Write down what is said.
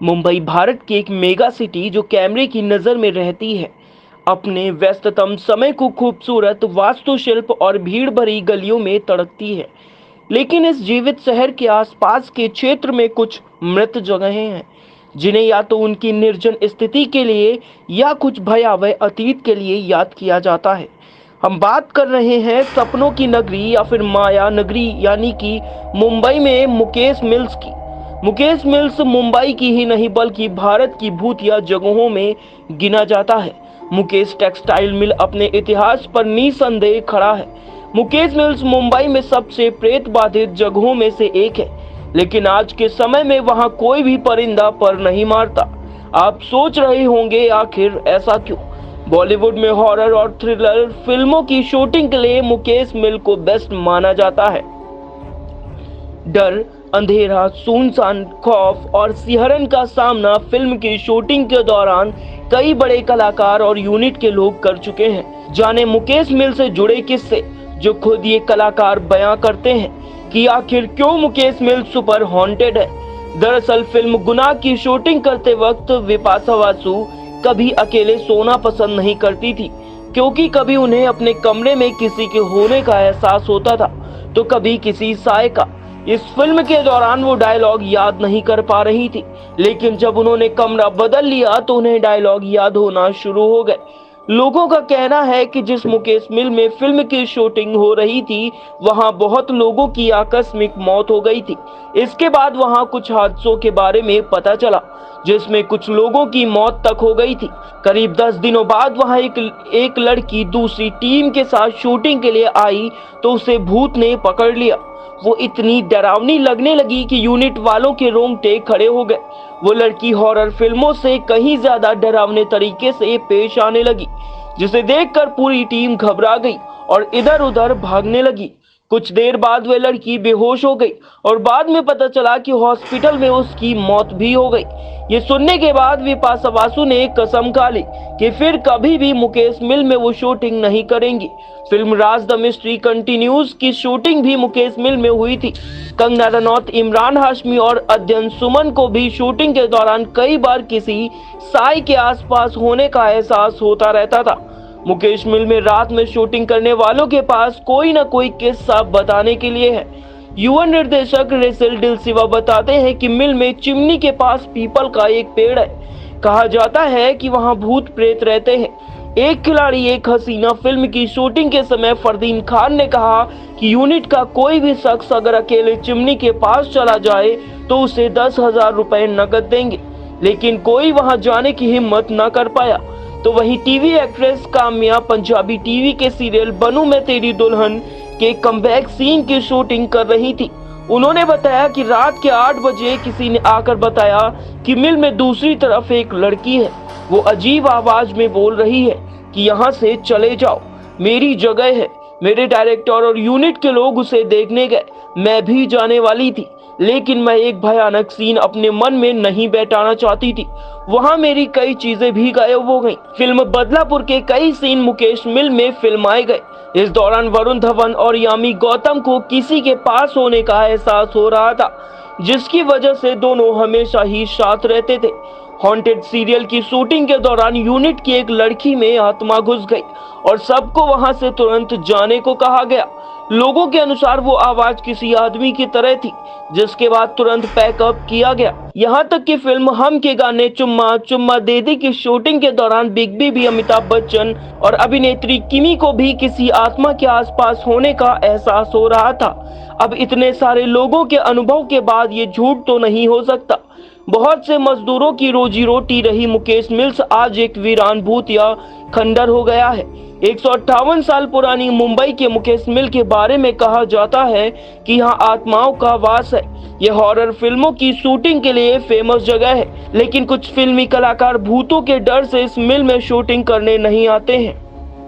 मुंबई भारत की एक mega city जो कैमरे की नज़र में रहती है। अपने व्यस्ततम समय को खूबसूरत वास्तुशिल्प और भीड़ भरी गलियों में तड़कती है। लेकिन इस जीवित शहर के आसपास के क्षेत्र में कुछ मृत जगहें हैं, जिन्हें या तो उनकी निर्जन स्थिति के लिए या कुछ भयावह अतीत के लिए याद किया जाता है। हम बात कर रहे हैं सपनों की नगरी या फिर माया नगरी यानी कि मुंबई में मुकेश मिल्स की। मुकेश मिल्स मुंबई की ही नहीं बल्कि भारत की भूतिया जगहों में गिना जाता है। मुकेश टेक्सटाइल मिल अपने इतिहास पर निसंदेह खड़ा है। मुकेश मिल्स मुंबई में सबसे प्रेत बाधित जगहों में से एक है, लेकिन आज के समय में वहां कोई भी परिंदा पर नहीं मारता। आप सोच रहे होंगे आखिर ऐसा क्यों? बॉलीवुड में हॉरर और थ्रिलर फिल्मों की शूटिंग के लिए मुकेश मिल को बेस्ट माना जाता है। डर, अंधेरा, सुनसान, खौफ और सिहरन का सामना फिल्म की शूटिंग के दौरान कई बड़े कलाकार और यूनिट के लोग कर चुके हैं। जाने मुकेश मिल से जुड़े किस्से जो खुद ये कलाकार बयां करते हैं कि आखिर क्यों मुकेश मिल सुपर हॉन्टेड है। दरअसल फिल्म गुनाह की शूटिंग करते वक्त विपाशा बासु कभी अकेले सोना पसंद नहीं करती थी, क्योंकि कभी उन्हें अपने कमरे में किसी के होने का एहसास होता था तो कभी किसी साय का। इस फिल्म के दौरान वो डायलॉग याद नहीं कर पा रही थी, लेकिन जब उन्होंने कमरा बदल लिया तो उन्हें डायलॉग याद होना शुरू हो गए। लोगों का कहना है कि जिस मुकेश मिल में फिल्म की शूटिंग हो रही थी, वहां बहुत लोगों की आकस्मिक मौत हो गई थी। इसके बाद वहां कुछ हादसों के बारे में पता चला, जिसमें कुछ लोगों की मौत तक हो गई थी। करीब 10 दिनों बाद वहां एक लड़की दूसरी टीम के साथ शूटिंग के लिए आई तो उसे भूत ने पकड़ लिया। वो इतनी डरावनी लगने लगी कि यूनिट वालों के रोंगटे खड़े हो गए। वो लड़की हॉरर फिल्मों से कहीं ज्यादा डरावने तरीके से पेश आने लगी, जिसे देखकर पूरी टीम घबरा गई और इधर उधर भागने लगी। कुछ देर बाद वह लड़की बेहोश हो गई और बाद में पता चला कि हॉस्पिटल में उसकी मौत भी हो गई। ये सुनने के बाद विपाशा बासु ने कसम खा ली कि फिर कभी भी मुकेश मिल में वो शूटिंग नहीं करेंगी। Film Raj the mystery continues की शूटिंग भी मुकेश मिल में हुई थी। कंगना रनौत, इमरान हाशमी और अध्ययन सुमन को भी शूटिंग के दौरान कई बार किसी साई के आसपास होने का एहसास होता रहता था। मुकेश मिल में रात में शूटिंग करने वालों के पास कोई न कोई किस्सा बताने के लिए है। युवा निर्देशक रेसिल डिल सिवा बताते हैं कि मिल में चिमनी के पास पीपल का एक पेड़ है। कहा जाता है कि वहां भूत प्रेत रहते हैं। एक खिलाड़ी एक हसीना फिल्म की शूटिंग के समय फरदीन खान ने कहा कि यूनिट का कोई भी शख्स अगर अकेले चिमनी के पास चला जाए तो उसे 10,000 रुपए नकद देंगे, लेकिन कोई वहां जाने की हिम्मत न कर पाया। तो वहीं TV actress Kamya Punjabi TV के सीरियल बनूं मैं तेरी दुल्हन के कमबैक सीन की शूटिंग कर रही थी। उन्होंने बताया कि रात के 8 बजे किसी ने आकर बताया कि मिल में दूसरी तरफ एक लड़की है। वो अजीब आवाज में बोल रही है कि यहाँ से चले जाओ, मेरी जगह है। मेरे डायरेक्टर और यूनिट के लोग उसे देखने गए। मैं भी जाने वाली थी, लेकिन मैं एक भयानक सीन अपने मन में नहीं बैठाना चाहती थी। वहां मेरी कई चीजें भी गायब हो गईं। फिल्म बदलापुर के कई सीन मुकेश मिल में फिल्माए गए। इस दौरान वरुण धवन और यामी गौतम को किसी के पास होने का एहसास हो रहा था, जिसकी वजह से दोनों हमेशा ही साथ रहते थे। हॉन्टेड सीरियल की शूटिंग के दौरान यूनिट की एक लड़की में आत्मा घुस गई और सबको वहां से तुरंत जाने को कहा गया। लोगों के अनुसार वो आवाज किसी आदमी की तरह थी, जिसके बाद तुरंत पैकअप किया गया। यहाँ तक कि फिल्म हम के गाने चुम्मा चुम्मा दे दी की शूटिंग के दौरान बिग बी भी अमिताभ बच्चन और अभिनेत्री किमी को भी किसी आत्मा के आसपास होने का एहसास हो रहा था। अब इतने सारे लोगों के अनुभव के बाद ये झूठ तो नहीं हो सकता। बहुत से मजदूरों की रोजी रोटी रही मुकेश मिल्स आज एक वीरान भूतिया खंडर हो गया है। 158 साल पुरानी मुंबई के मुकेश मिल के बारे में कहा जाता है कि यहाँ आत्माओं का वास है। ये हॉरर फिल्मों की शूटिंग के लिए फेमस जगह है, लेकिन कुछ फिल्मी कलाकार भूतों के डर से इस मिल में शूटिंग करने नहीं आते हैं।